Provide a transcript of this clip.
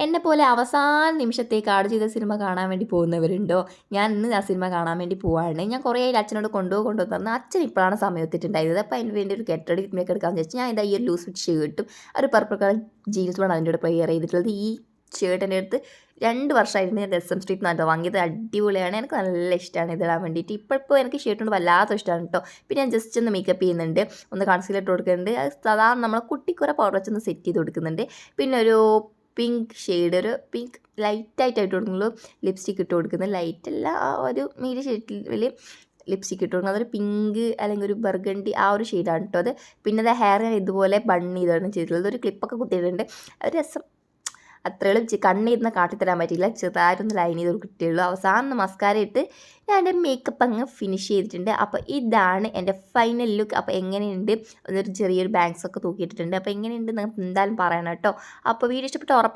എന്നെപ്പോലെ അവസാന നിമിഷത്തേക്ക് ആട് ചെയ്ത സിനിമ കാണാൻ വേണ്ടി പോകുന്നവരുണ്ടോ? ഞാൻ ഇന്ന് ആ സിനിമ കാണാൻ വേണ്ടി പോവാണ്. ഞാൻ കുറേ അച്ഛനോട് കൊണ്ടുപോകുന്നു പറഞ്ഞാൽ അച്ഛൻ ഇപ്പോഴാണ് സമയം എത്തിയിട്ടുണ്ടായത്. അപ്പോൾ അതിന് വേണ്ടി ഒരു മേക്ക് എടുക്കാമെന്ന് വെച്ചാൽ ഞാൻ ഈ ഒരു ലൂസ് ഫിറ്റ് ഷർട്ടും ഒരു പർപ്പിൾ കളർ ജീൻസുമാണ് അതിൻ്റെ കൂടെ പെയർ ചെയ്തിട്ടുള്ളത്. ഈ ഷർട്ടിൻ്റെ അടുത്ത് 2 വർഷമായിരുന്നു ഞാൻ SM സ്ട്രീറ്റ് നിന്ന് വാങ്ങിയത്. അടിപൊളിയാണ്, എനിക്ക് നല്ല ഇഷ്ടമാണ് ഇതിടാൻ വേണ്ടിയിട്ട്. ഇപ്പോൾ എനിക്ക് ഷർട്ടുണ്ട് വല്ലാത്ത ഇഷ്ടമാണ് കേട്ടോ. പിന്നെ ഞാൻ ജസ്റ്റ് ഒന്ന് മേക്കപ്പ് ചെയ്യുന്നുണ്ട്, ഒന്ന് കൺസീലർ ഇട്ട് കൊടുക്കുന്നുണ്ട്. അത് സാധാരണ നമ്മൾ കുട്ടിക്കുറ പൗഡർ വെച്ചൊന്ന് സെറ്റ് ചെയ്ത് കൊടുക്കുന്നുണ്ട്. പിന്നെ ഒരു പിങ്ക് ഷെയ്ഡ്, ഒരു പിങ്ക് ലൈറ്റായിട്ട് ഇട്ട് കൊടുക്കുന്നുള്ളൂ. ലിപ്സ്റ്റിക്ക് ഇട്ട് കൊടുക്കുന്നത് ലൈറ്റല്ല, ആ ഒരു മീഡിയം ഷെയ്ഡിൽ ലിപ്സ്റ്റിക്ക് ഇട്ട് കൊടുക്കുന്നത്. അതൊരു പിങ്ക് അല്ലെങ്കിൽ ഒരു ബർഗണ്ടി ആ ഒരു ഷെയ്ഡാണ് കേട്ടോ അത്. പിന്നെ അത് ഹെയർ ഇതുപോലെ ബൺ ചെയ്താണ് ചെയ്തിട്ടുള്ളത്. ഒരു ക്ലിപ്പൊക്കെ കുത്തിയിട്ടുണ്ട്. ഒരു രസം അത്രയും കണ്ണിരുന്ന് കാട്ടിത്തരാൻ പറ്റിയില്ല, ചെറുതായിട്ടൊന്ന് ലൈൻ ചെയ്ത് കിട്ടിയുള്ളൂ. അവസാനം മസ്കാര ഇട്ട് ഞാൻ എൻ്റെ മേക്കപ്പ് അങ്ങ് ഫിനിഷ് ചെയ്തിട്ടുണ്ട്. അപ്പോൾ ഇതാണ് എൻ്റെ ഫൈനൽ ലുക്ക്. അപ്പോൾ എങ്ങനെയുണ്ട്, ഒരു ചെറിയൊരു ബാങ്ക്സൊക്കെ തൂക്കിയിട്ടിട്ടുണ്ട്. അപ്പോൾ എങ്ങനെയുണ്ട് നിങ്ങൾക്ക് എന്തായാലും പറയണം കേട്ടോ. അപ്പോൾ വീഡിയോ ഇഷ്ടപ്പെട്ട